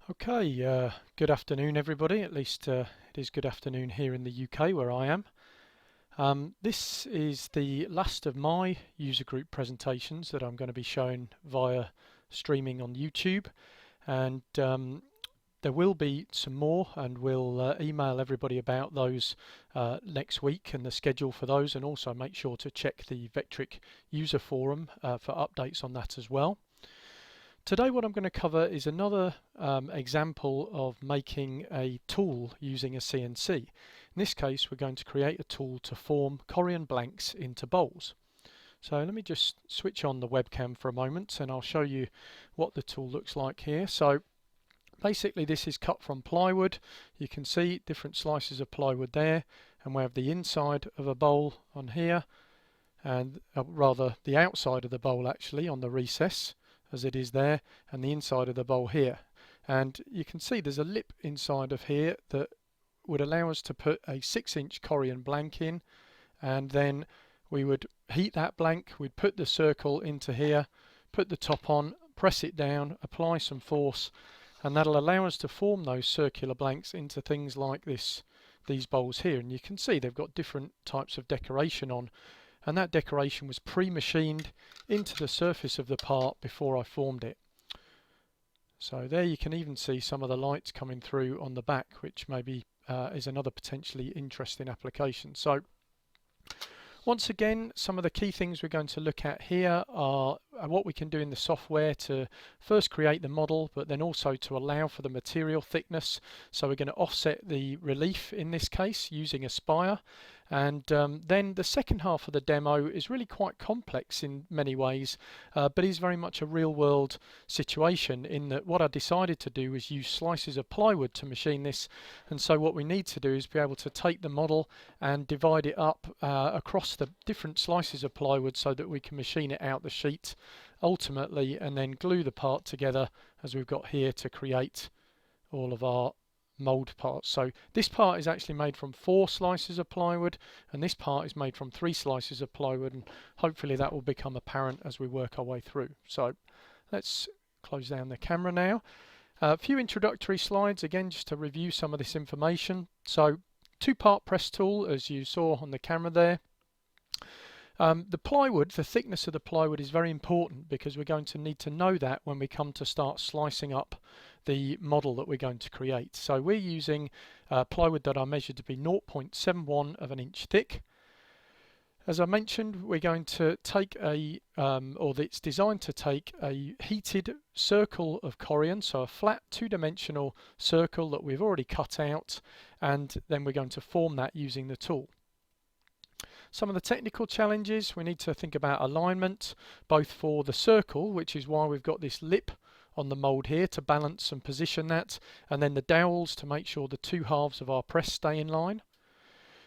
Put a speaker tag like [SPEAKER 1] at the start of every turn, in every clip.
[SPEAKER 1] Okay, good afternoon everybody. At least it is good afternoon here in the UK where I am. This is the last of my user group presentations that I'm going to be showing via streaming on YouTube, and there will be some more, and we'll email everybody about those next week and the schedule for those, and also make sure to check the Vectric user forum for updates on that as well. Today what I'm going to cover is another example of making a tool using a CNC. In this case we're going to create a tool to form Corian blanks into bowls. So let me just switch on the webcam for a moment and I'll show you what the tool looks like here. So basically this is cut from plywood. You can see different slices of plywood there, and we have the inside of a bowl on here, and rather the outside of the bowl actually on the recess as it is there, and the inside of the bowl here. And you can see there's a lip inside of here that would allow us to put a 6-inch Corian blank in, and then we would heat that blank, we'd put the circle into here, put the top on, press it down, apply some force, and that'll allow us to form those circular blanks into things like these bowls here. And you can see they've got different types of decoration on, and that decoration was pre-machined into the surface of the part before I formed it. So there you can even see some of the lights coming through on the back, which maybe is another potentially interesting application. So once again, some of the key things we're going to look at here are what we can do in the software to first create the model, but then also to allow for the material thickness. So we're going to offset the relief in this case using a spire. And then the second half of the demo is really quite complex in many ways, but is very much a real-world situation in that what I decided to do was use slices of plywood to machine this. And so what we need to do is be able to take the model and divide it up across the different slices of plywood so that we can machine it out the sheet ultimately, and then glue the part together as we've got here to create all of our mold parts. So this part is actually made from 4 slices of plywood, and this part is made from 3 slices of plywood, and hopefully that will become apparent as we work our way through. So let's close down the camera now. A few introductory slides again just to review some of this information. So 2-part press tool, as you saw on the camera there. The plywood, the thickness of the plywood is very important because we're going to need to know that when we come to start slicing up the model that we're going to create. So we're using plywood that I measured to be 0.71 of an inch thick. As I mentioned, we're going to take it's designed to take a heated circle of Corian, so a flat 2-dimensional circle that we've already cut out, and then we're going to form that using the tool. Some of the technical challenges, we need to think about alignment, both for the circle, which is why we've got this lip on the mold here to balance and position that, and then the dowels to make sure the 2 halves of our press stay in line.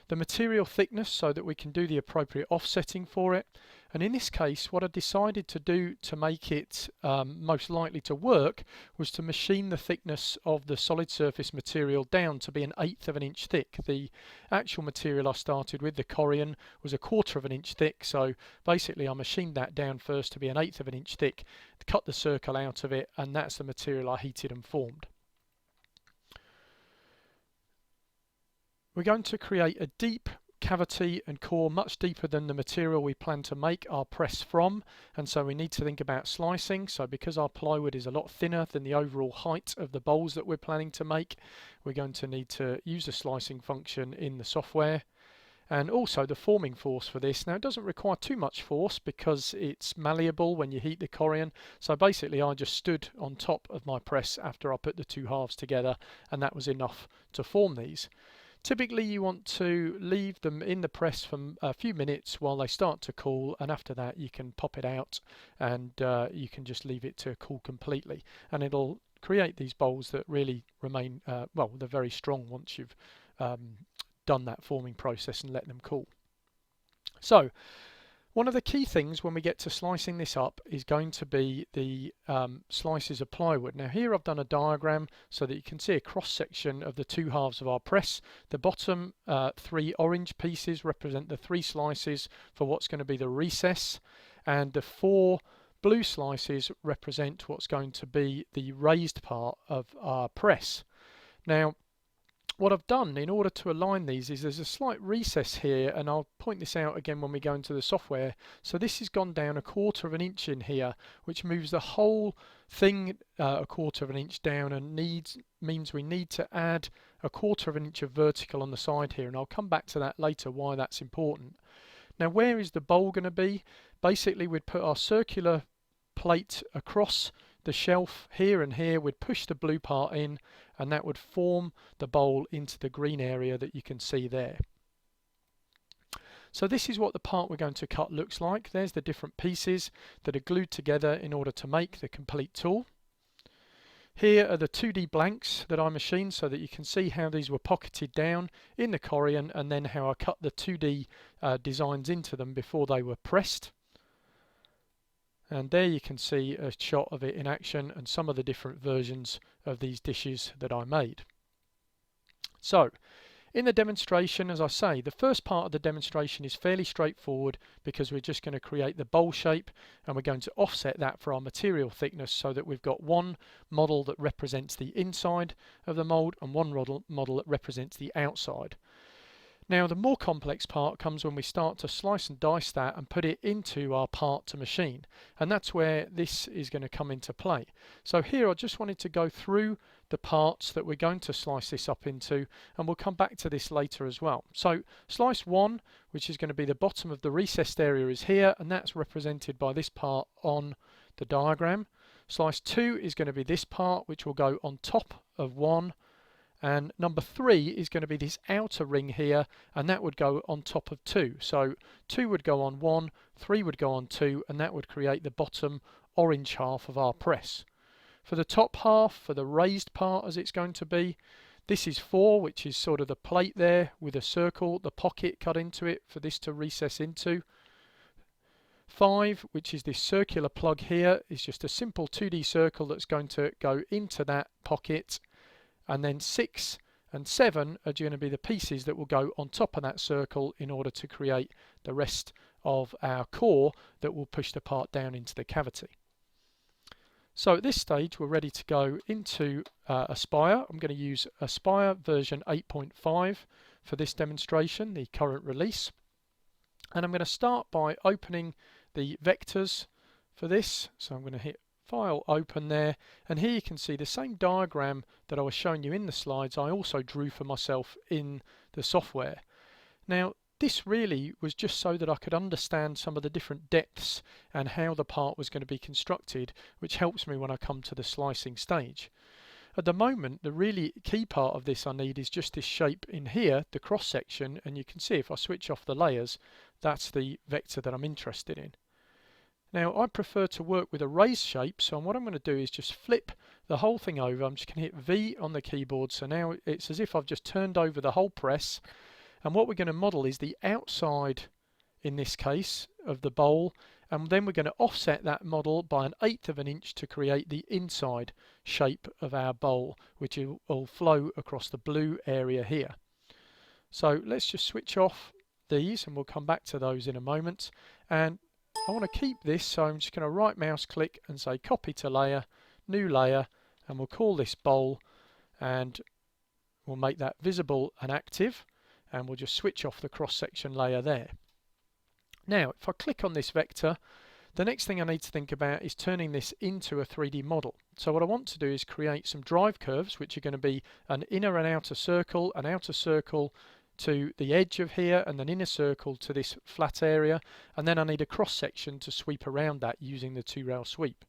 [SPEAKER 1] The material thickness so that we can do the appropriate offsetting for it. And in this case, what I decided to do to make it most likely to work was to machine the thickness of the solid surface material down to be 1/8 of an inch thick. The actual material I started with, the Corian, was 1/4 of an inch thick, so basically I machined that down first to be 1/8 of an inch thick, cut the circle out of it, and that's the material I heated and formed. We're going to create a deep cavity and core much deeper than the material we plan to make our press from, and so we need to think about slicing. So because our plywood is a lot thinner than the overall height of the bowls that we're planning to make, we're going to need to use a slicing function in the software. And also the forming force for this. Now it doesn't require too much force because it's malleable when you heat the Corian, so basically I just stood on top of my press after I put the 2 halves together, and that was enough to form these. Typically you want to leave them in the press for a few minutes while they start to cool, and after that you can pop it out and you can just leave it to cool completely, and it'll create these bowls that really remain, well, they're very strong once you've done that forming process and let them cool. So one of the key things when we get to slicing this up is going to be the slices of plywood. Now here I've done a diagram so that you can see a cross section of the 2 halves of our press. The bottom 3 orange pieces represent the 3 slices for what's going to be the recess, and the 4 blue slices represent what's going to be the raised part of our press. Now, what I've done in order to align these is there's a slight recess here, and I'll point this out again when we go into the software. So this has gone down 1/4 of an inch in here, which moves the whole thing 1/4 of an inch down, and means we need to add 1/4 of an inch of vertical on the side here, and I'll come back to that later why that's important. Now, where is the bowl going to be? Basically, we'd put our circular plate across the shelf here and here. We'd push the blue part in, and that would form the bowl into the green area that you can see there. So this is what the part we're going to cut looks like. There's the different pieces that are glued together in order to make the complete tool. Here are the 2D blanks that I machined so that you can see how these were pocketed down in the Corian, and then how I cut the 2D designs into them before they were pressed. And there you can see a shot of it in action and some of the different versions of these dishes that I made. So, in the demonstration, as I say, the first part of the demonstration is fairly straightforward because we're just going to create the bowl shape, and we're going to offset that for our material thickness so that we've got one model that represents the inside of the mold and one model that represents the outside. Now, the more complex part comes when we start to slice and dice that and put it into our part to machine, and that's where this is going to come into play. So here I just wanted to go through the parts that we're going to slice this up into, and we'll come back to this later as well. So slice 1, which is going to be the bottom of the recessed area, is here, and that's represented by this part on the diagram. Slice 2 is going to be this part, which will go on top of 1. And number 3 is going to be this outer ring here, and that would go on top of 2. So 2 would go on 1, 3 would go on 2, and that would create the bottom orange half of our press. For the top half, for the raised part as it's going to be, this is 4, which is sort of the plate there with a circle, the pocket cut into it for this to recess into. 5, which is this circular plug here, is just a simple 2D circle that's going to go into that pocket. And then 6 and 7 are going to be the pieces that will go on top of that circle in order to create the rest of our core that will push the part down into the cavity. So at this stage we're ready to go into Aspire. I'm going to use Aspire version 8.5 for this demonstration, the current release. And I'm going to start by opening the vectors for this. So I'm going to hit File, open there, and here you can see the same diagram that I was showing you in the slides I also drew for myself in the software. Now this really was just so that I could understand some of the different depths and how the part was going to be constructed, which helps me when I come to the slicing stage. At the moment, the really key part of this I need is just this shape in here, the cross section, and you can see if I switch off the layers, that's the vector that I'm interested in. Now I prefer to work with a raised shape, so what I'm going to do is just flip the whole thing over. I'm just going to hit V on the keyboard, so now it's as if I've just turned over the whole press, and what we're going to model is the outside, in this case, of the bowl, and then we're going to offset that model by 1/8 of an inch to create the inside shape of our bowl, which will flow across the blue area here. So let's just switch off these and we'll come back to those in a moment. And I want to keep this, so I'm just going to right mouse click and say copy to layer, new layer, and we'll call this bowl, and we'll make that visible and active, and we'll just switch off the cross section layer there. Now if I click on this vector, the next thing I need to think about is turning this into a 3D model. So what I want to do is create some drive curves, which are going to be an inner and outer circle, an outer circle to the edge of here, and an inner circle to this flat area, and then I need a cross section to sweep around that using the 2-rail sweep.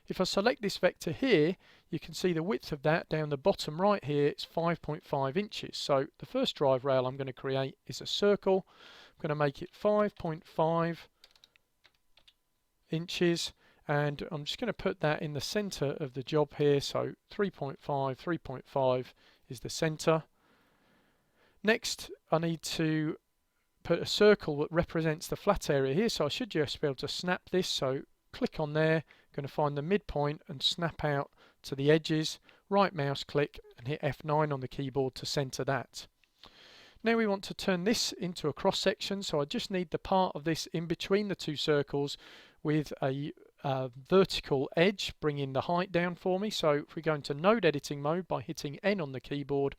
[SPEAKER 1] If I select this vector here, you can see the width of that down the bottom right here, it's 5.5 inches. So the first drive rail I'm going to create is a circle. I'm going to make it 5.5 inches, and I'm just going to put that in the center of the job here. So 3.5 is the center. Next, I need to put a circle that represents the flat area here, so I should just be able to snap this. So click on there, going to find the midpoint and snap out to the edges, right mouse click and hit F9 on the keyboard to center that. Now we want to turn this into a cross section, so I just need the part of this in between the two circles with a vertical edge, bringing the height down for me. So if we go into node editing mode by hitting N on the keyboard,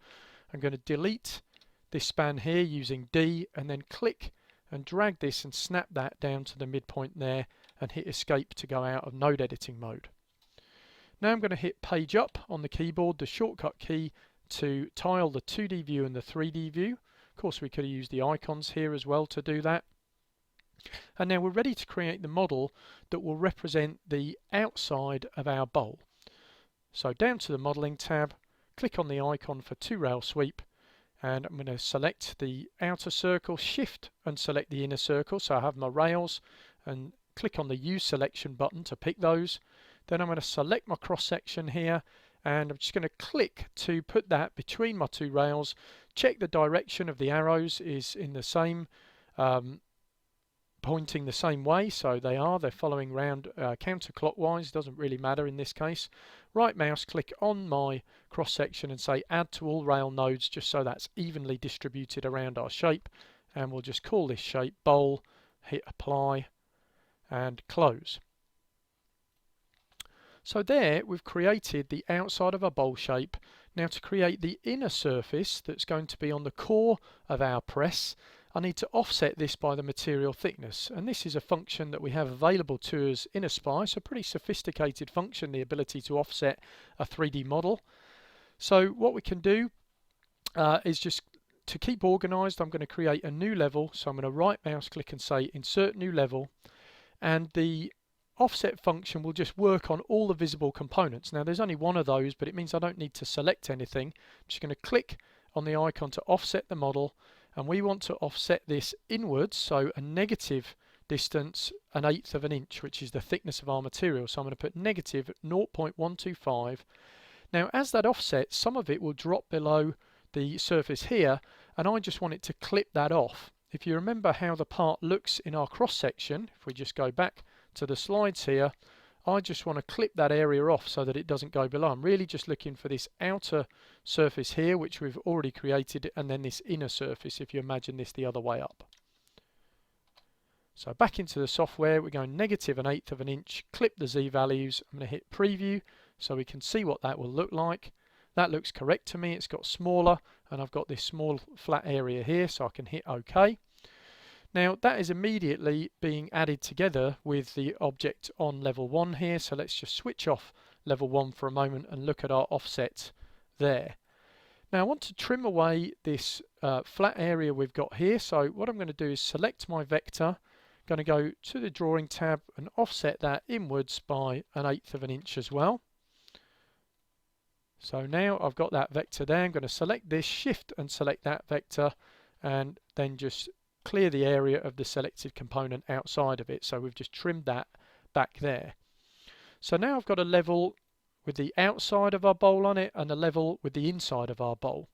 [SPEAKER 1] I'm going to delete this span here using D, and then click and drag this and snap that down to the midpoint there and hit escape to go out of node editing mode. Now I'm going to hit page up on the keyboard, the shortcut key to tile the 2D view and the 3D view. Of course we could have used the icons here as well to do that. And now we're ready to create the model that will represent the outside of our bowl. So down to the modeling tab, click on the icon for 2-rail sweep, and I'm going to select the outer circle, shift and select the inner circle. So I have my rails and click on the use selection button to pick those. Then I'm going to select my cross section here, and I'm just going to click to put that between my 2 rails. Check the direction of the arrows is in the same pointing the same way, so they're following round counterclockwise, doesn't really matter in this case. Right mouse click on my cross section and say add to all rail nodes, just so that's evenly distributed around our shape, and we'll just call this shape bowl, hit apply and close. So there we've created the outside of our bowl shape. Now to create the inner surface that's going to be on the core of our press, I need to offset this by the material thickness, and this is a function that we have available to us in Aspire, a pretty sophisticated function, the ability to offset a 3D model. So what we can do is just to keep organized, I'm going to create a new level. So I'm going to right mouse click and say insert new level, and the offset function will just work on all the visible components. Now there's only one of those, but it means I don't need to select anything. I'm just going to click on the icon to offset the model, and we want to offset this inwards, so a negative distance, 1/8 of an inch, which is the thickness of our material. So I'm going to put negative 0.125. Now as that offsets, some of it will drop below the surface here, and I just want it to clip that off. If you remember how the part looks in our cross section, if we just go back to the slides here, I just want to clip that area off so that it doesn't go below. I'm really just looking for this outer surface here, which we've already created, and then this inner surface, if you imagine this the other way up. So back into the software, we're going negative 1/8 of an inch, clip the Z values. I'm going to hit preview so we can see what that will look like. That looks correct to me. It's got smaller, and I've got this small flat area here, so I can hit OK. Now that is immediately being added together with the object on level 1 here, so let's just switch off level 1 for a moment and look at our offset there. Now I want to trim away this flat area we've got here, so what I'm going to do is select my vector, going to go to the drawing tab and offset that inwards by 1/8 of an inch as well. So now I've got that vector there. I'm going to select this, shift and select that vector, and then just clear the area of the selected component outside of it. So we've just trimmed that back there. So now I've got a level with the outside of our bowl on it and a level with the inside of our bowl.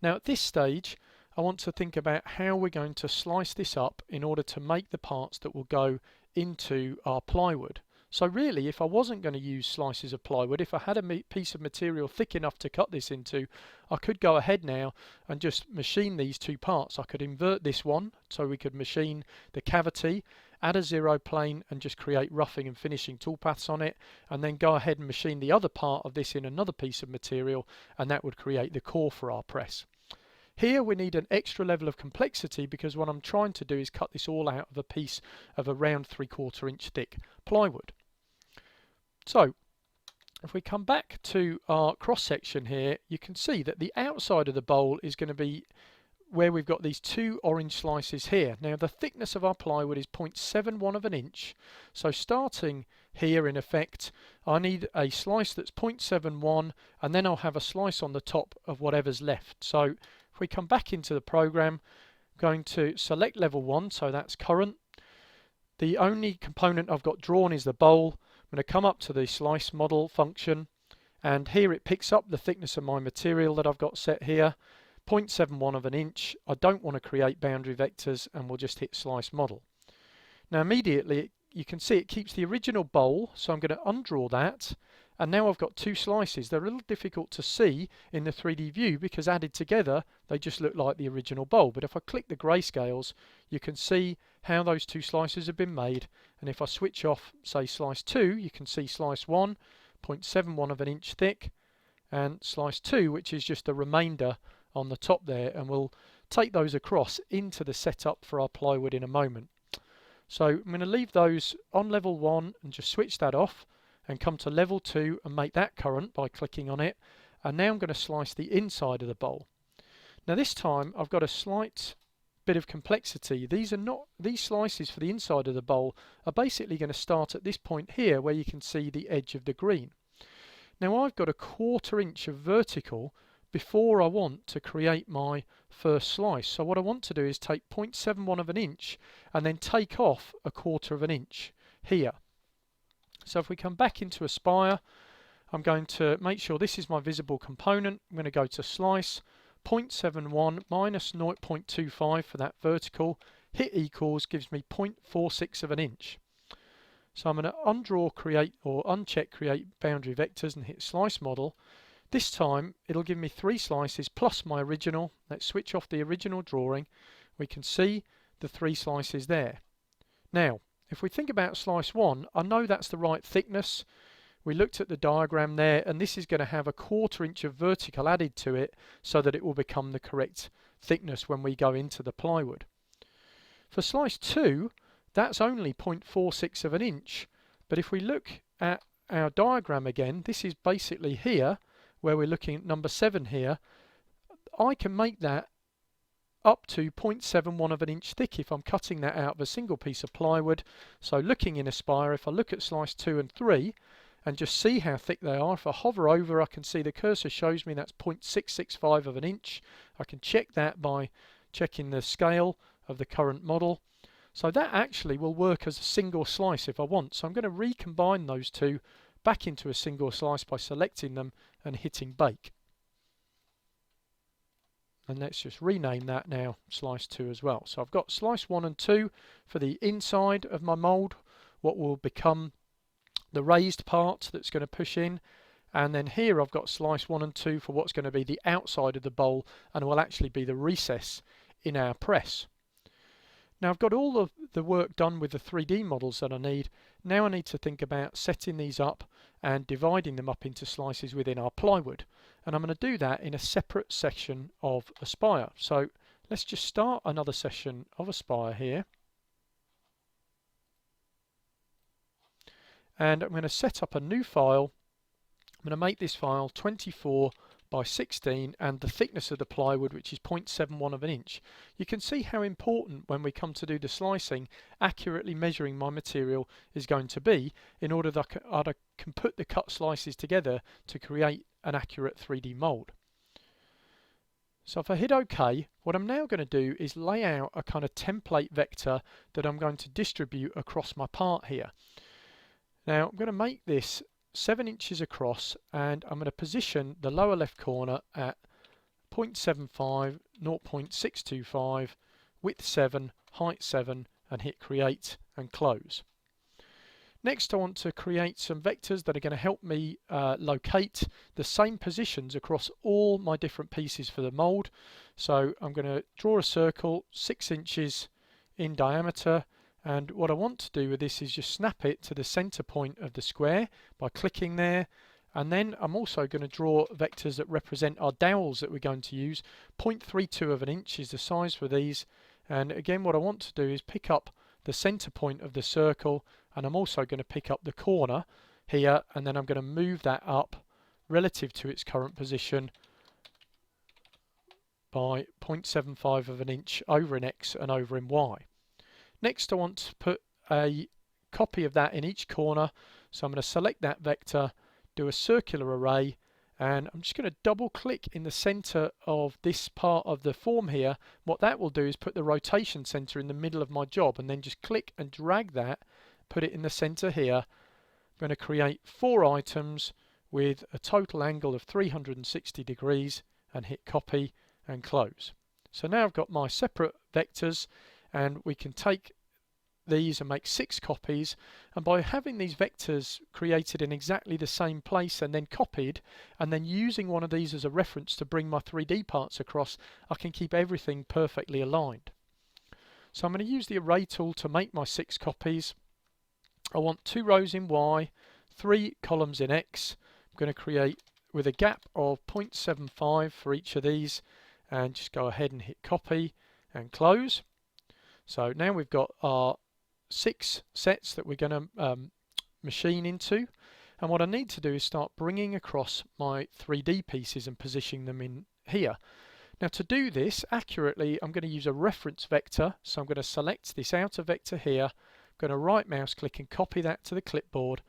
[SPEAKER 1] Now at this stage I want to think about how we're going to slice this up in order to make the parts that will go into our plywood. So really, if I wasn't going to use slices of plywood, if I had a piece of material thick enough to cut this into, I could go ahead now and just machine these 2 parts. I could invert this one, so we could machine the cavity, add a 0 plane and just create roughing and finishing toolpaths on it, and then go ahead and machine the other part of this in another piece of material, and that would create the core for our press. Here we need an extra level of complexity because what I'm trying to do is cut this all out of a piece of around 3/4 inch thick plywood. So if we come back to our cross section here, you can see that the outside of the bowl is going to be where we've got these 2 orange slices here. Now the thickness of our plywood is 0.71 of an inch, so starting here in effect I need a slice that's 0.71, and then I'll have a slice on the top of whatever's left. So if we come back into the program, I'm going to select level 1, so that's current. The only component I've got drawn is the bowl. I'm going to come up to the slice model function, and here it picks up the thickness of my material that I've got set here, 0.71 of an inch. I don't want to create boundary vectors, and we'll just hit slice model. Now immediately you can see it keeps the original bowl, so I'm going to undraw that, and now I've got 2 slices. They're a little difficult to see in the 3D view because added together they just look like the original bowl, but if I click the grayscales you can see how those two slices have been made. And if I switch off, say, slice 2, you can see slice 1, 0.71 of an inch thick, and slice 2, which is just the remainder on the top there, and we'll take those across into the setup for our plywood in a moment. So I'm going to leave those on level 1 and just switch that off and come to level 2 and make that current by clicking on it. And now I'm going to slice the inside of the bowl. Now this time I've got a slight bit of complexity. These slices for the inside of the bowl are basically going to start at this point here where you can see the edge of the green. Now I've got a 1/4 inch of vertical before I want to create my first slice. So what I want to do is take 0.71 of an inch and then take off a 1/4 of an inch here. So if we come back into Aspire, I'm going to make sure this is my visible component. I'm going to go to slice, 0.71 minus 0.25 for that vertical, hit equals, gives me 0.46 of an inch. So I'm going to undraw create or uncheck create boundary vectors and hit slice model. This time it'll give me 3 slices plus my original. Let's switch off the original drawing. We can see the 3 slices there. Now if we think about slice 1, I know that's the right thickness. We looked at the diagram there, and this is going to have a 1/4 inch of vertical added to it so that it will become the correct thickness when we go into the plywood. For slice 2, that's only 0.46 of an inch, but if we look at our diagram again, this is basically here where we're looking at number 7 here. I can make that up to 0.71 of an inch thick if I'm cutting that out of a single piece of plywood. So looking in Aspire, if I look at slice 2 and 3 and just see how thick they are, if I hover over, I can see the cursor shows me that's 0.665 of an inch. I can check that by checking the scale of the current model. So that actually will work as a single slice if I want. So I'm going to recombine those two back into a single slice by selecting them and hitting bake. And let's just rename that now slice 2 as well. So I've got slice 1 and 2 for the inside of my mould, what will become the raised part that's going to push in. And then here I've got slice 1 and 2 for what's going to be the outside of the bowl and will actually be the recess in our press. Now I've got all of the work done with the 3D models that I need. Now I need to think about setting these up and dividing them up into slices within our plywood. And I'm going to do that in a separate section of Aspire. So let's just start another session of Aspire here. And I'm going to set up a new file. I'm going to make this file 24 by 16 and the thickness of the plywood, which is 0.71 of an inch. You can see how important when we come to do the slicing, accurately measuring my material is going to be in order that I can put the cut slices together to create an accurate 3D mold. So if I hit OK, what I'm now going to do is lay out a kind of template vector that I'm going to distribute across my part here. Now I'm going to make this 7 inches across, and I'm going to position the lower left corner at 0.75, 0.625, width 7, height 7, and hit create and close. Next I want to create some vectors that are going to help me locate the same positions across all my different pieces for the mould. So I'm going to draw a circle 6 inches in diameter, and what I want to do with this is just snap it to the center point of the square by clicking there. And then I'm also going to draw vectors that represent our dowels that we're going to use. 0.32 of an inch is the size for these. And again, what I want to do is pick up the center point of the circle, and I'm also going to pick up the corner here, and then I'm going to move that up relative to its current position by 0.75 of an inch over in X and over in Y. Next I want to put a copy of that in each corner, so I'm going to select that vector, do a circular array, and I'm just going to double click in the center of this part of the form here. What that will do is put the rotation center in the middle of my job, and then just click and drag that, put it in the center here. I'm going to create 4 items with a total angle of 360 degrees and hit copy and close. So now I've got my separate vectors, and we can take these and make 6 copies, and by having these vectors created in exactly the same place and then copied, and then using one of these as a reference to bring my 3D parts across, I can keep everything perfectly aligned. So I'm going to use the array tool to make my 6 copies. I want 2 rows in Y, 3 columns in X. I'm going to create with a gap of 0.75 for each of these, and just go ahead and hit copy and close. So now we've got our 6 sets that we're going to machine into, and what I need to do is start bringing across my 3D pieces and positioning them in here. Now to do this accurately, I'm going to use a reference vector, so I'm going to select this outer vector here, I'm going to right mouse click and copy that to the clipboard.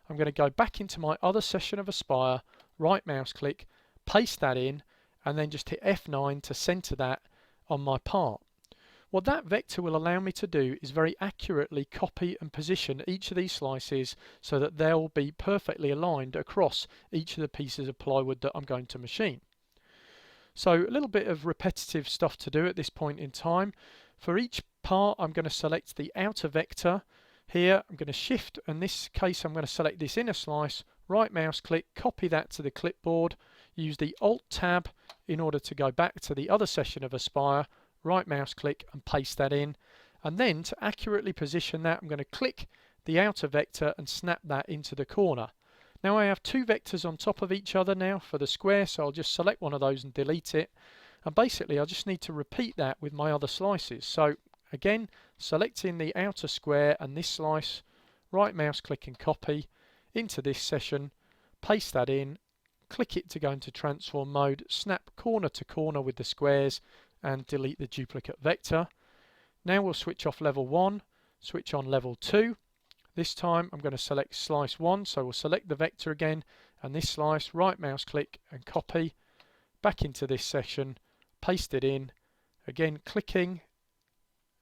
[SPEAKER 1] I'm going to go back into my other session of Aspire, right mouse click, paste that in, and then just hit F9 to center that on my part. What that vector will allow me to do is very accurately copy and position each of these slices so that they'll be perfectly aligned across each of the pieces of plywood that I'm going to machine. So a little bit of repetitive stuff to do at this point in time. For each part, I'm going to select the outer vector. Here I'm going to shift, in this case I'm going to select this inner slice, right mouse click, copy that to the clipboard, use the Alt tab in order to go back to the other session of Aspire, right mouse click and paste that in, and then to accurately position that I'm going to click the outer vector and snap that into the corner. Now I have 2 vectors on top of each other now for the square, so I'll just select one of those and delete it, and basically I just need to repeat that with my other slices. So again, selecting the outer square and this slice, right mouse click and copy into this session, paste that in, click it to go into transform mode, snap corner to corner with the squares and delete the duplicate vector. Now we'll switch off level 1, switch on level 2. This time I'm going to select slice 1, so we'll select the vector again and this slice, right mouse click and copy back into this section, paste it in, again clicking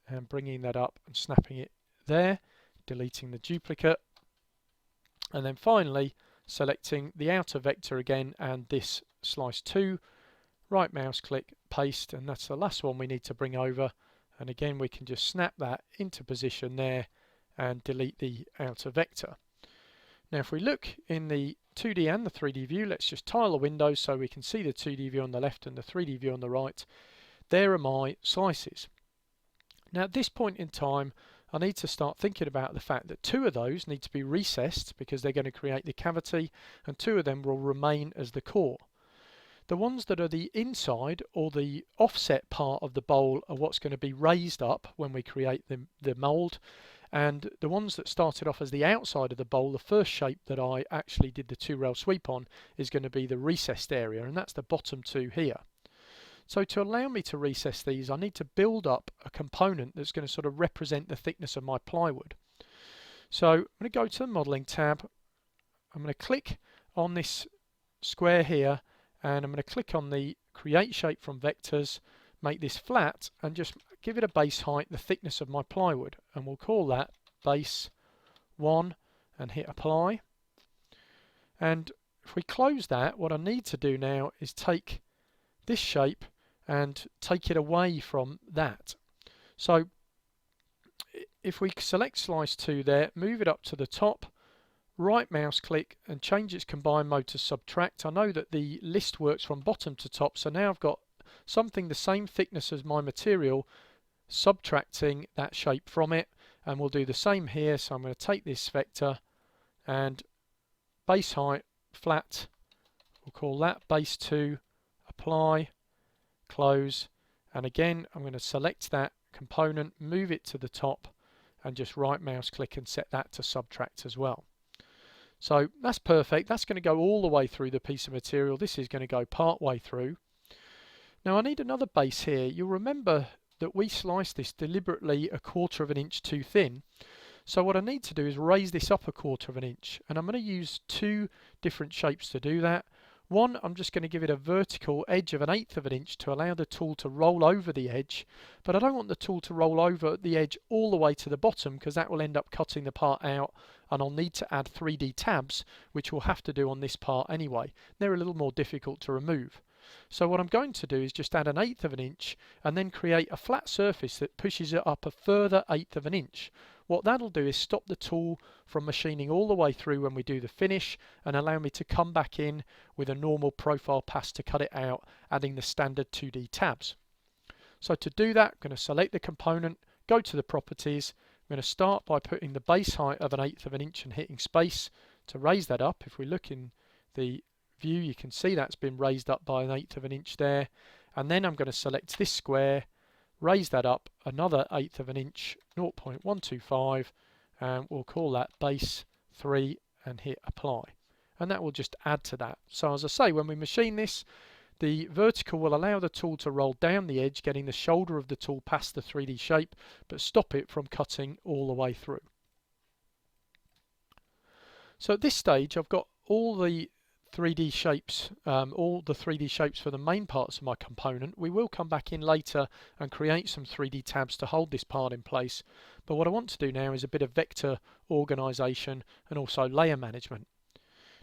[SPEAKER 1] and bringing that up and snapping it there, deleting the duplicate, and then finally selecting the outer vector again and this slice 2, right mouse click, paste, and that's the last one we need to bring over, and again we can just snap that into position there and delete the outer vector. Now if we look in the 2D and the 3D view, let's just tile the windows so we can see the 2D view on the left and the 3D view on the right. There are my slices. Now at this point in time I need to start thinking about the fact that 2 of those need to be recessed because they're going to create the cavity, and 2 of them will remain as the core. The ones that are the inside or the offset part of the bowl are what's going to be raised up when we create the mould, and the ones that started off as the outside of the bowl, the first shape that I actually did the 2-rail sweep on, is going to be the recessed area, and that's the bottom 2 here. So to allow me to recess these, I need to build up a component that's going to sort of represent the thickness of my plywood. So I'm going to go to the modelling tab, I'm going to click on this square here, and I'm going to click on the create shape from vectors, make this flat and just give it a base height, the thickness of my plywood, and we'll call that base 1 and hit apply. And if we close that, what I need to do now is take this shape and take it away from that. So if we select slice 2 there, move it up to the top, right mouse click and change its combine mode to subtract. I know that the list works from bottom to top, so now I've got something the same thickness as my material, subtracting that shape from it, and we'll do the same here. So I'm going to take this vector and base height flat, we'll call that base 2, apply, close, and again I'm going to select that component, move it to the top and just right mouse click and set that to subtract as well. So that's perfect. That's going to go all the way through the piece of material. This is going to go part way through. Now I need another base here. You'll remember that we sliced this deliberately 1/4 of an inch too thin. So what I need to do is raise this up 1/4 of an inch, and I'm going to use 2 different shapes to do that. One, I'm just going to give it a vertical edge of 1/8 of an inch to allow the tool to roll over the edge, but I don't want the tool to roll over the edge all the way to the bottom because that will end up cutting the part out, and I'll need to add 3D tabs, which we'll have to do on this part anyway. They're a little more difficult to remove. So what I'm going to do is just add 1/8 of an inch and then create a flat surface that pushes it up a further 1/8 of an inch. What that'll do is stop the tool from machining all the way through when we do the finish and allow me to come back in with a normal profile pass to cut it out, adding the standard 2D tabs. So to do that, I'm going to select the component, go to the properties. I'm going to start by putting the base height of 1/8 of an inch and hitting space to raise that up. If we look in the view, you can see that's been raised up by 1/8 of an inch there. And then I'm going to select this square, raise that up another 1/8 of an inch, 0.125, and we'll call that base 3 and hit apply. And that will just add to that. So as I say, when we machine this, the vertical will allow the tool to roll down the edge, getting the shoulder of the tool past the 3D shape, but stop it from cutting all the way through. So at this stage, I've got all the 3D shapes, for the main parts of my component. We will come back in later and create some 3D tabs to hold this part in place. But what I want to do now is a bit of vector organization and also layer management.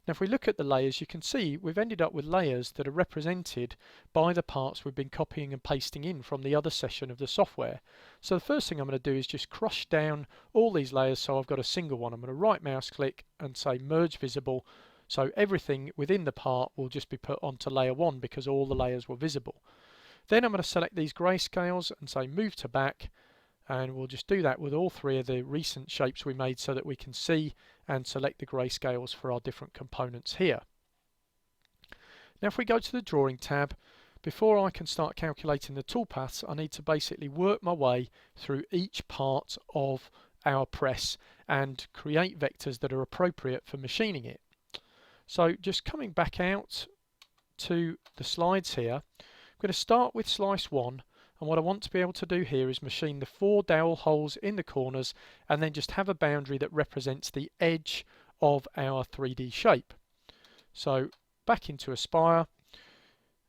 [SPEAKER 1] Now if we look at the layers, you can see we've ended up with layers that are represented by the parts we've been copying and pasting in from the other session of the software. So the first thing I'm going to do is just crush down all these layers so I've got a single one. I'm going to right mouse click and say merge visible, so everything within the part will just be put onto layer 1 because all the layers were visible. Then I'm going to select these grayscales and say move to back, and we'll just do that with all 3 of the recent shapes we made so that we can see and select the grayscales for our different components here. Now if we go to the drawing tab, before I can start calculating the toolpaths, I need to basically work my way through each part of our press and create vectors that are appropriate for machining it. So just coming back out to the slides here, I'm going to start with slice 1. And what I want to be able to do here is machine the 4 dowel holes in the corners and then just have a boundary that represents the edge of our 3D shape. So back into Aspire,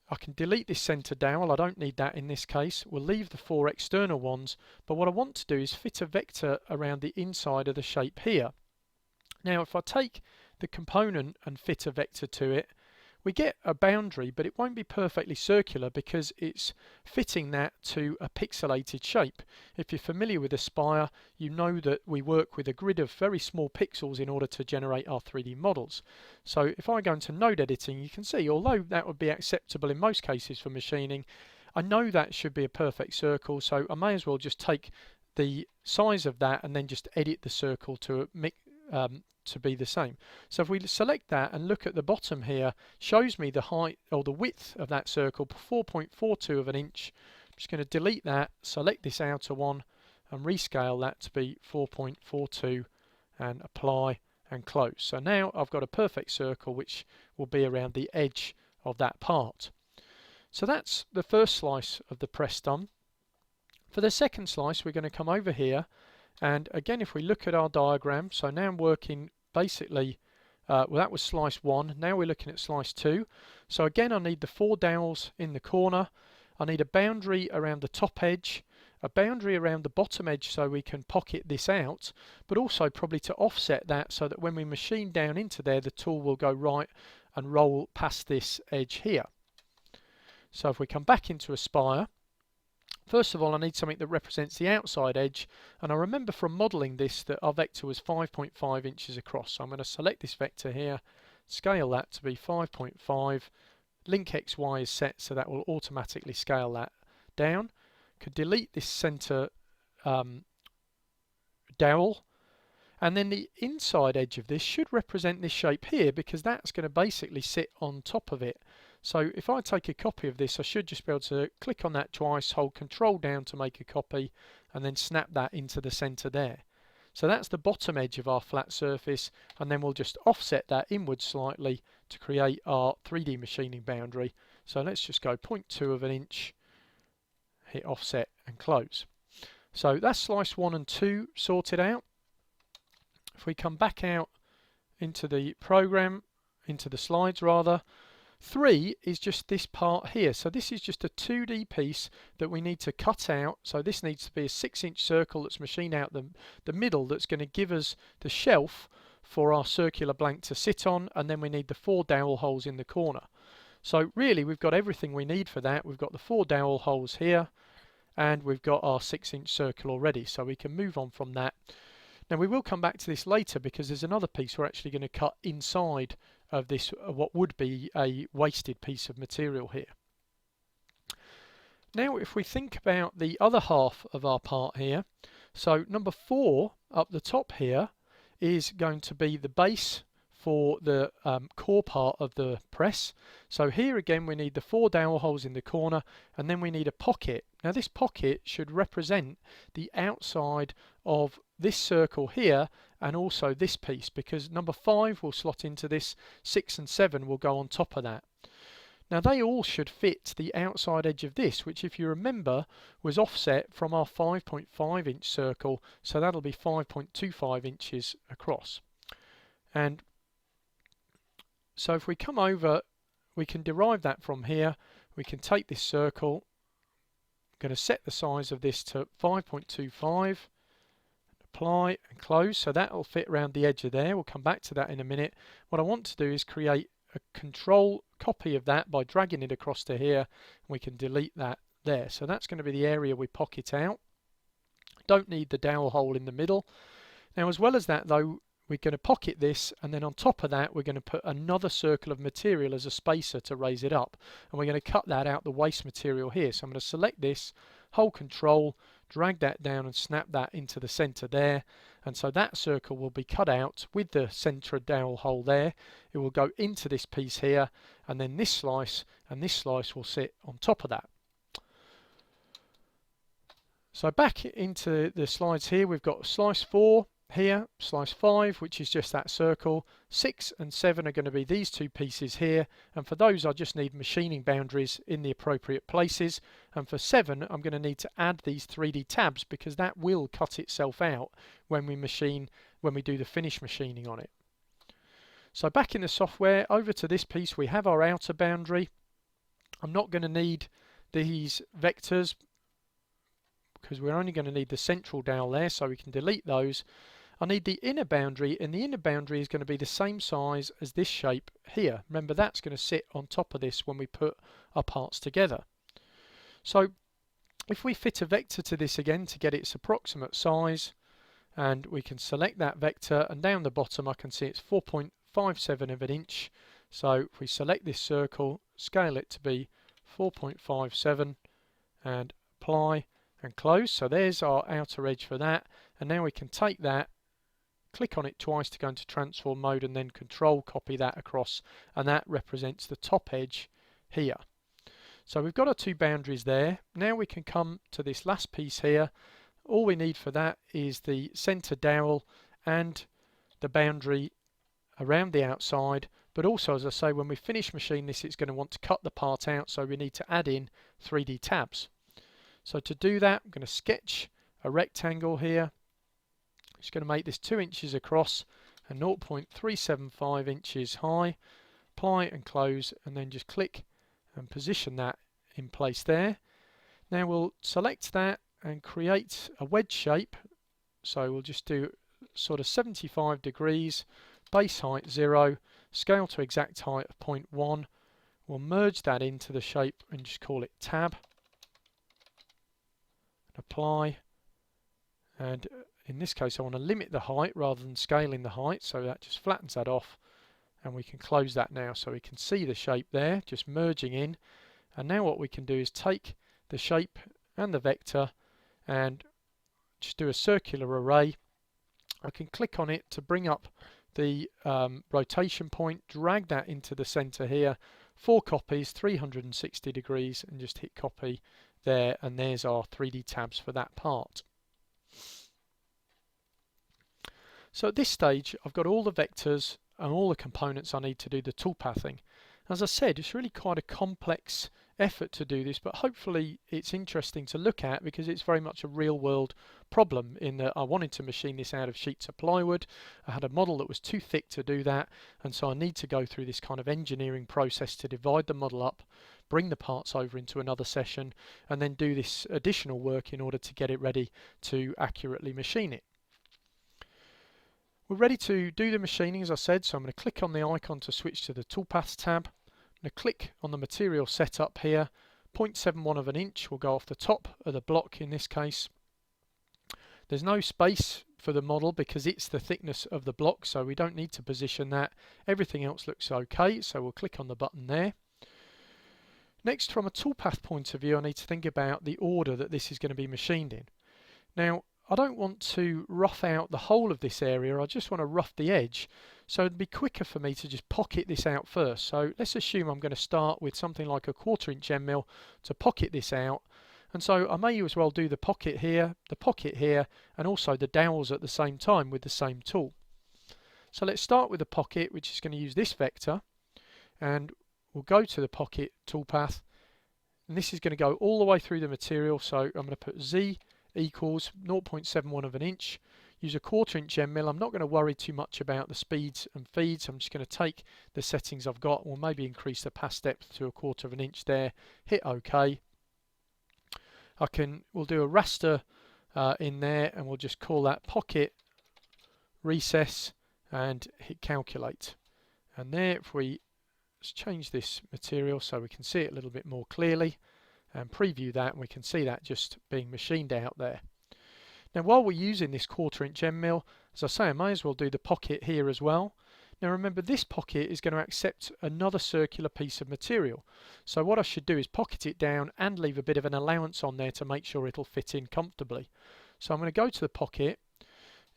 [SPEAKER 1] I can delete this center dowel, I don't need that in this case. We'll leave the 4 external ones, but what I want to do is fit a vector around the inside of the shape here. Now if I take the component and fit a vector to it, we get a boundary, but it won't be perfectly circular because it's fitting that to a pixelated shape. If you're familiar with Aspire, you know that we work with a grid of very small pixels in order to generate our 3D models. So if I go into node editing, you can see, although that would be acceptable in most cases for machining, I know that should be a perfect circle, so I may as well just take the size of that and then just edit the circle to be the same. So if we select that and look at the bottom here, shows me the height or the width of that circle, 4.42 of an inch. I'm just going to delete that, select this outer one and rescale that to be 4.42 and apply and close. So now I've got a perfect circle which will be around the edge of that part. So that's the first slice of the press done. For the second slice, we're going to come over here, and again if we look at our diagram, so now I'm working basically, well that was slice 1, now we're looking at slice 2. So again I need the 4 dowels in the corner, I need a boundary around the top edge, a boundary around the bottom edge so we can pocket this out, but also probably to offset that so that when we machine down into there the tool will go right and roll past this edge here. So if we come back into Aspire, first of all I need something that represents the outside edge, and I remember from modelling this that our vector was 5.5 inches across. So I'm going to select this vector here, scale that to be 5.5, link XY is set so that will automatically scale that down. Could delete this centre dowel, and then the inside edge of this should represent this shape here because that's going to basically sit on top of it. So if I take a copy of this, I should just be able to click on that twice, hold Control down to make a copy, and then snap that into the center there. So that's the bottom edge of our flat surface, and then we'll just offset that inwards slightly to create our 3D machining boundary. So let's just go 0.2 of an inch, hit offset and close. So that's slice 1 and 2 sorted out. If we come back out into the program, into the slides rather, 3 is just this part here. So this is just a 2D piece that we need to cut out. So this needs to be a 6-inch circle that's machined out the middle that's going to give us the shelf for our circular blank to sit on, and then we need the 4 dowel holes in the corner. So really we've got everything we need for that. We've got the 4 dowel holes here and we've got our 6-inch circle already, so we can move on from that. Now we will come back to this later because there's another piece we're actually going to cut inside of this, what would be a wasted piece of material here. Now if we think about the other half of our part here, so number 4 up the top here is going to be the base for the core part of the press. So here again we need the 4 dowel holes in the corner, and then we need a pocket. Now this pocket should represent the outside of this circle here and also this piece, because number 5 will slot into this, 6 and 7 will go on top of that. Now they all should fit the outside edge of this, which if you remember was offset from our 5.5 inch circle, so that'll be 5.25 inches across. And so if we come over, we can derive that from here. We can take this circle, I'm going to set the size of this to 5.25, apply and close, so that'll fit around the edge of there. We'll come back to that in a minute. What I want to do is create a control copy of that by dragging it across to here, and we can delete that there. So that's going to be the area we pocket out. Don't need the dowel hole in the middle. Now as well as that though, we're going to pocket this, and then on top of that we're going to put another circle of material as a spacer to raise it up, and we're going to cut that out the waste material here. So I'm going to select this, hold control, drag that down and snap that into the center there, and so that circle will be cut out with the center dowel hole there. It will go into this piece here, and then this slice and this slice will sit on top of that. So back into the slides here, we've got slice 4 here, slice 5, which is just that circle. 6 and 7 are going to be these two pieces here, and for those I just need machining boundaries in the appropriate places, and for 7 I'm going to need to add these 3D tabs, because that will cut itself out when we do the finish machining on it. So back in the software, over to this piece, we have our outer boundary. I'm not going to need these vectors because we're only going to need the central dowel there, so we can delete those. I need the inner boundary, and the inner boundary is going to be the same size as this shape here. Remember, that's going to sit on top of this when we put our parts together. So if we fit a vector to this again to get its approximate size, and we can select that vector, and down the bottom I can see it's 4.57 of an inch. So if we select this circle, scale it to be 4.57 and apply and close. So there's our outer edge for that, and now we can take that, click on it twice to go into transform mode, and then control copy that across, and that represents the top edge here. So we've got our two boundaries there. Now we can come to this last piece here. All we need for that is the center dowel and the boundary around the outside, but also, as I say, when we finish machine this, it's going to want to cut the part out, so we need to add in 3D tabs. So to do that, I'm going to sketch a rectangle here. Just going to make this 2 inches across and 0.375 inches high. Apply and close, and then just click and position that in place there. Now we'll select that and create a wedge shape. So we'll just do sort of 75 degrees, base height 0, scale to exact height of 0.1. We'll merge that into the shape and just call it tab. Apply, and in this case I want to limit the height rather than scaling the height, so that just flattens that off, and we can close that now so we can see the shape there just merging in. And now what we can do is take the shape and the vector and just do a circular array. I can click on it to bring up the rotation point, drag that into the center here, 4 copies, 360 degrees, and just hit copy there, and there's our 3D tabs for that part. So at this stage I've got all the vectors and all the components I need to do the toolpathing. As I said, it's really quite a complex effort to do this, but hopefully it's interesting to look at because it's very much a real world problem, in that I wanted to machine this out of sheets of plywood. I had a model that was too thick to do that, and so I need to go through this kind of engineering process to divide the model up, bring the parts over into another session, and then do this additional work in order to get it ready to accurately machine it. We're ready to do the machining, as I said, so I'm going to click on the icon to switch to the toolpaths tab. I'm going to click on the material setup here. 0.71 of an inch will go off the top of the block in this case. There's no space for the model because it's the thickness of the block, so we don't need to position that. Everything else looks okay, so we'll click on the button there. Next, from a toolpath point of view, I need to think about the order that this is going to be machined in. Now, I don't want to rough out the whole of this area, I just want to rough the edge, so it'd be quicker for me to just pocket this out first. So let's assume I'm going to start with something like a 1/4 inch end mill to pocket this out, and so I may as well do the pocket here, and also the dowels at the same time with the same tool. So let's start with the pocket, which is going to use this vector, and we'll go to the pocket toolpath, and this is going to go all the way through the material. So I'm going to put Z equals 0.71 of an inch, use a 1/4 inch end mill. I'm not going to worry too much about the speeds and feeds. I'm just going to take the settings I've got, or maybe increase the pass depth to 1/4 of an inch there, hit OK. We'll do a raster in there, and we'll just call that pocket recess and hit calculate. And there, if we change this material so we can see it a little bit more clearly and preview that, and we can see that just being machined out there. Now, while we're using this 1/4 inch end mill, as I say, I may as well do the pocket here as well. Now remember, this pocket is going to accept another circular piece of material, so what I should do is pocket it down and leave a bit of an allowance on there to make sure it'll fit in comfortably. So I'm going to go to the pocket.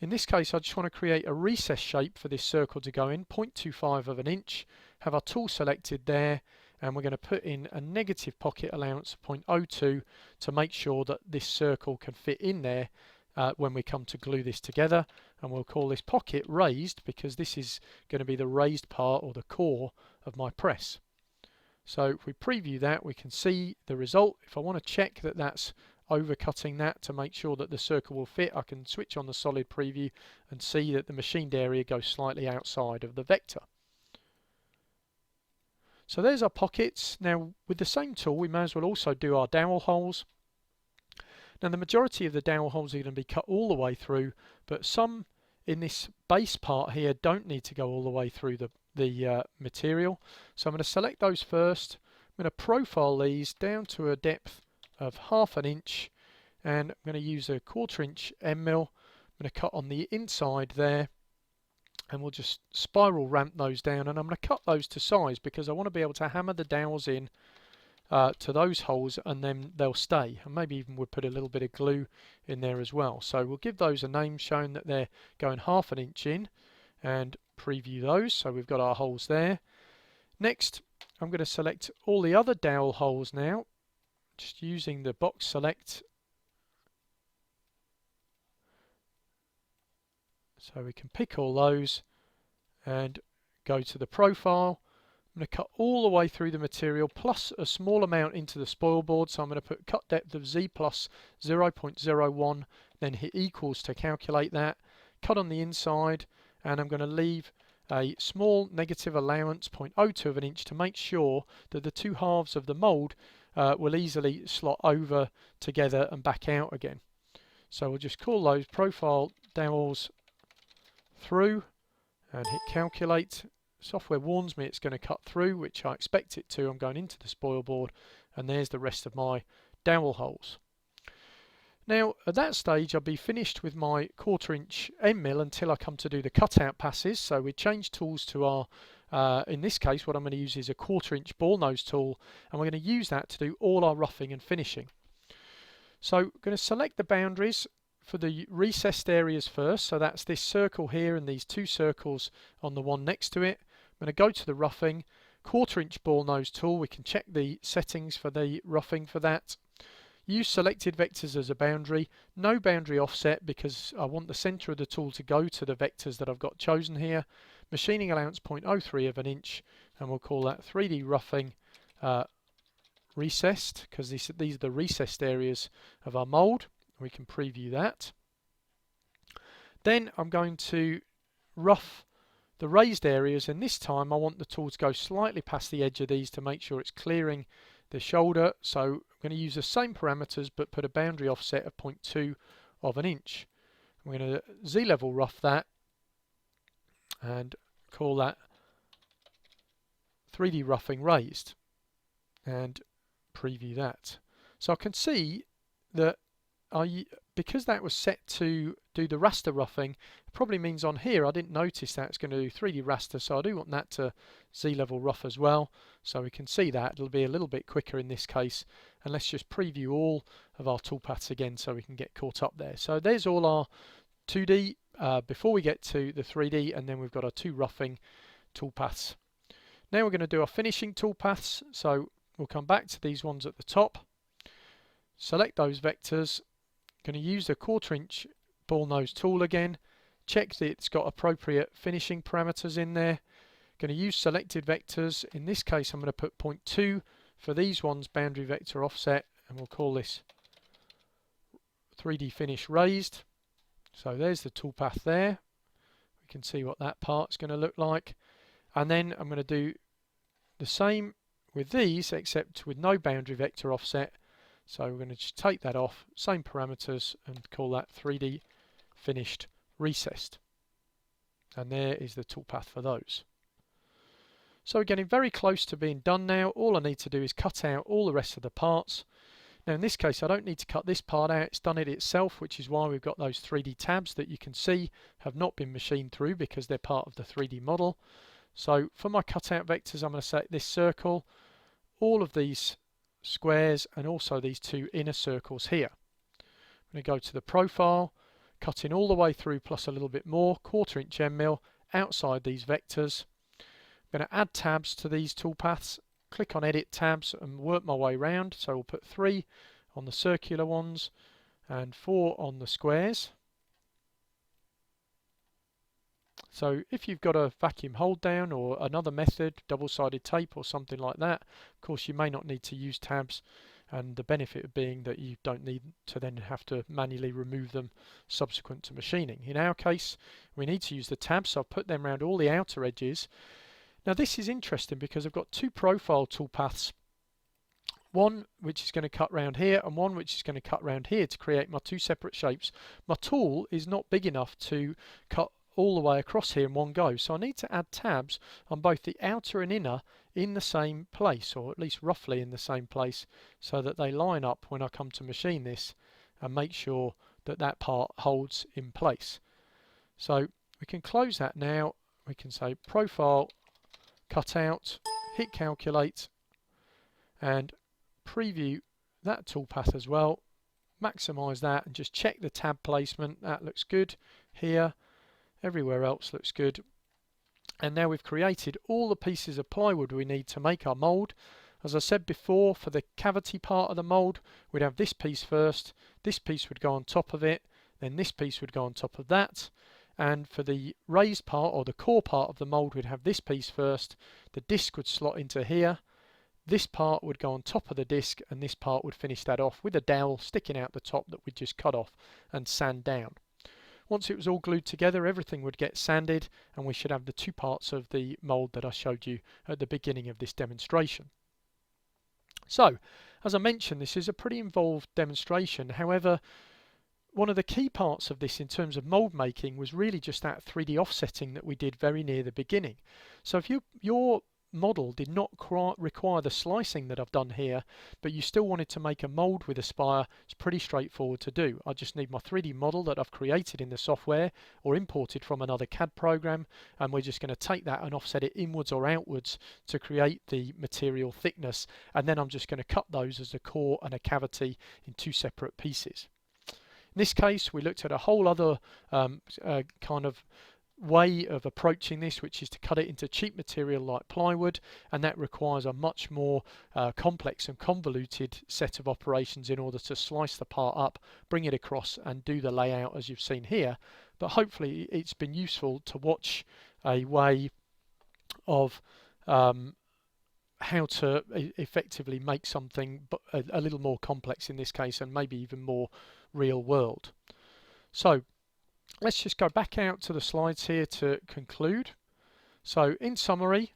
[SPEAKER 1] In this case, I just want to create a recess shape for this circle to go in, 0.25 of an inch, have our tool selected there, and we're going to put in a negative pocket allowance of 0.02 to make sure that this circle can fit in there when we come to glue this together. And we'll call this pocket raised, because this is going to be the raised part or the core of my press. So if we preview that, we can see the result. If I want to check that that's overcutting that to make sure that the circle will fit, I can switch on the solid preview and see that the machined area goes slightly outside of the vector. So there's our pockets. Now with the same tool, we may as well also do our dowel holes. Now the majority of the dowel holes are going to be cut all the way through, but some in this base part here don't need to go all the way through the material. So I'm going to select those first. I'm going to profile these down to a depth of 1/2 inch, and I'm going to use a 1/4 inch end mill. I'm going to cut on the inside there, and we'll just spiral ramp those down, and I'm going to cut those to size because I want to be able to hammer the dowels in to those holes, and then they'll stay, and maybe even we'll put a little bit of glue in there as well. So we'll give those a name showing that they're going 1/2 inch in, and preview those. So we've got our holes there. Next, I'm going to select all the other dowel holes now, just using the box select, so we can pick all those and go to the profile. I'm going to cut all the way through the material plus a small amount into the spoil board, so I'm going to put cut depth of Z plus 0.01, then hit equals to calculate that, cut on the inside, and I'm going to leave a small negative allowance 0.02 of an inch to make sure that the two halves of the mould will easily slot over together and back out again. So we'll just call those profile dowels through and hit calculate. Software warns me it's going to cut through, which I expect it to. I'm going into the spoil board, and there's the rest of my dowel holes. Now at that stage I'll be finished with my 1/4 inch end mill until I come to do the cutout passes. So we change tools to our in this case what I'm going to use is a 1/4 inch ball nose tool, and we're going to use that to do all our roughing and finishing. So I'm going to select the boundaries for the recessed areas first, so that's this circle here and these two circles on the one next to it. I'm going to go to the roughing, 1/4 inch ball nose tool. We can check the settings for the roughing for that. Use selected vectors as a boundary, no boundary offset because I want the center of the tool to go to the vectors that I've got chosen here. Machining allowance 0.03 of an inch, and we'll call that 3D roughing recessed, because these are the recessed areas of our mould. We can preview that. Then I'm going to rough the raised areas, and this time I want the tool to go slightly past the edge of these to make sure it's clearing the shoulder. So I'm going to use the same parameters but put a boundary offset of 0.2 of an inch. I'm going to Z-level rough that and call that 3D roughing raised and preview that. So I can see that because that was set to do the raster roughing, it probably means on here I didn't notice that it's going to do 3D raster, so I do want that to Z-level rough as well, so we can see that it'll be a little bit quicker in this case. And let's just preview all of our toolpaths again so we can get caught up there. So there's all our 2D before we get to the 3D, and then we've got our 2 roughing toolpaths. Now we're going to do our finishing toolpaths, so we'll come back to these ones at the top, select those vectors, going to use the 1/4 inch ball nose tool again, check that it's got appropriate finishing parameters in there, going to use selected vectors. In this case I'm going to put 0.2 for these ones, boundary vector offset, and we'll call this 3D finish raised. So there's the toolpath there, we can see what that part's going to look like. And then I'm going to do the same with these, except with no boundary vector offset. So we're going to just take that off, same parameters, and call that 3D finished recessed. And there is the toolpath for those. So we're getting very close to being done now. All I need to do is cut out all the rest of the parts. Now in this case I don't need to cut this part out, it's done it itself, which is why we've got those 3D tabs that you can see have not been machined through because they're part of the 3D model. So for my cutout vectors I'm going to select this circle, all of these squares, and also these 2 inner circles here. I'm going to go to the profile, cutting all the way through plus a little bit more, 1/4 inch end mill outside these vectors. I'm going to add tabs to these toolpaths, click on edit tabs and work my way around. So we'll put 3 on the circular ones and 4 on the squares. So if you've got a vacuum hold down or another method, double-sided tape or something like that, of course you may not need to use tabs, and the benefit being that you don't need to then have to manually remove them subsequent to machining. In our case we need to use the tabs, so I've put them around all the outer edges. Now this is interesting because I've got 2 profile toolpaths, one which is going to cut round here and one which is going to cut round here to create my 2 separate shapes. My tool is not big enough to cut all the way across here in one go, so I need to add tabs on both the outer and inner in the same place, or at least roughly in the same place, so that they line up when I come to machine this and make sure that that part holds in place. So we can close that now. We can say profile, cut out, hit calculate, and preview that toolpath as well, maximize that and just check the tab placement. That looks good here, everywhere else looks good. And now we've created all the pieces of plywood we need to make our mould. As I said before, for the cavity part of the mould we'd have this piece first, this piece would go on top of it, then this piece would go on top of that, and for the raised part or the core part of the mould we'd have this piece first, the disc would slot into here, this part would go on top of the disc, and this part would finish that off with a dowel sticking out the top that we'd just cut off and sand down. Once it was all glued together, everything would get sanded and we should have the 2 parts of the mould that I showed you at the beginning of this demonstration. So, as I mentioned, this is a pretty involved demonstration. However, one of the key parts of this in terms of mould making was really just that 3D offsetting that we did very near the beginning. So if your model did not require the slicing that I've done here, but you still wanted to make a mould with a spire, it's pretty straightforward to do. I just need my 3D model that I've created in the software or imported from another CAD program, and we're just going to take that and offset it inwards or outwards to create the material thickness, and then I'm just going to cut those as a core and a cavity in 2 separate pieces. In this case we looked at a whole other kind of way of approaching this, which is to cut it into cheap material like plywood, and that requires a much more complex and convoluted set of operations in order to slice the part up, bring it across and do the layout as you've seen here. But hopefully it's been useful to watch a way of how to effectively make something a little more complex in this case, and maybe even more real world. So let's just go back out to the slides here to conclude. So in summary,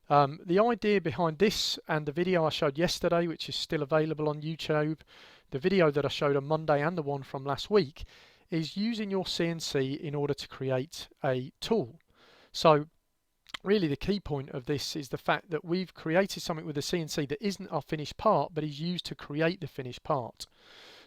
[SPEAKER 1] the idea behind this and the video I showed yesterday, which is still available on YouTube, the video that I showed on Monday and the one from last week, is using your CNC in order to create a tool. So really the key point of this is the fact that we've created something with a CNC that isn't our finished part, but is used to create the finished part.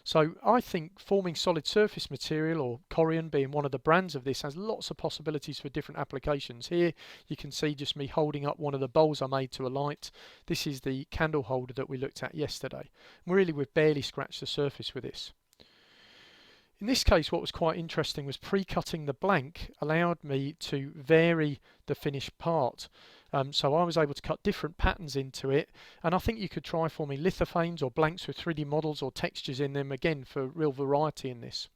[SPEAKER 1] So I think forming solid surface material, or Corian being one of the brands of this, has lots of possibilities for different applications. Here you can see just me holding up one of the bowls I made to a light. This is the candle holder that we looked at yesterday. Really, we've barely scratched the surface with this. In this case, what was quite interesting was pre-cutting the blank allowed me to vary the finished part. So I was able to cut different patterns into it, and I think you could try forming lithophanes or blanks with 3D models or textures in them, again for real variety in this.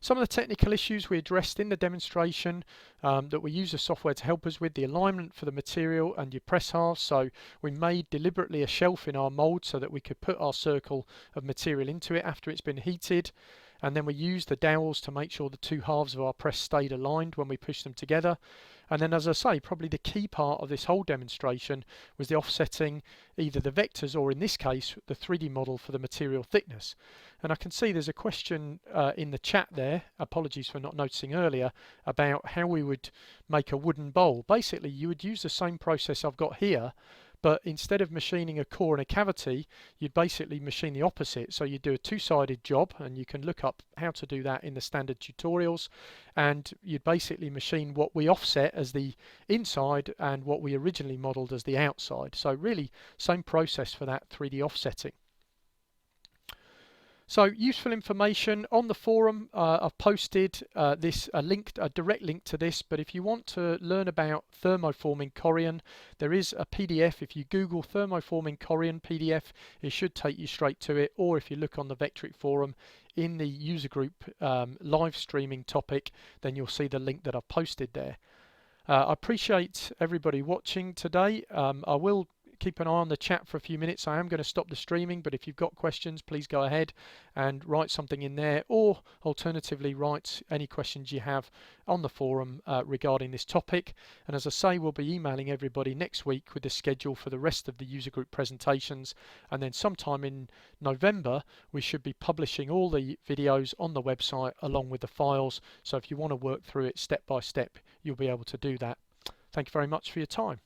[SPEAKER 1] Some of the technical issues we addressed in the demonstration that we use the software to help us with: the alignment for the material and your press halves. So we made deliberately a shelf in our mould so that we could put our circle of material into it after it's been heated, and then we used the dowels to make sure the two halves of our press stayed aligned when we pushed them together. And then, as I say, probably the key part of this whole demonstration was the offsetting either the vectors or, in this case, the 3D model for the material thickness. And I can see there's a question in the chat there, apologies for not noticing earlier, about how we would make a wooden bowl. Basically, you would use the same process I've got here, but instead of machining a core and a cavity, you'd basically machine the opposite. So you do a two-sided job, and you can look up how to do that in the standard tutorials, and you'd basically machine what we offset as the inside and what we originally modeled as the outside. So really, same process for that 3D offsetting. So useful information on the forum. I've posted a direct link to this, but if you want to learn about thermoforming Corian, there is a PDF. If you Google thermoforming Corian PDF, it should take you straight to it, or if you look on the Vectric forum in the user group live streaming topic, then you'll see the link that I've posted there. I appreciate everybody watching today. I will keep an eye on the chat for a few minutes. I am going to stop the streaming, but if you've got questions, please go ahead and write something in there, or alternatively write any questions you have on the forum regarding this topic. And as I say, we'll be emailing everybody next week with the schedule for the rest of the user group presentations, and then sometime in November we should be publishing all the videos on the website along with the files. So if you want to work through it step by step, you'll be able to do that. Thank you very much for your time.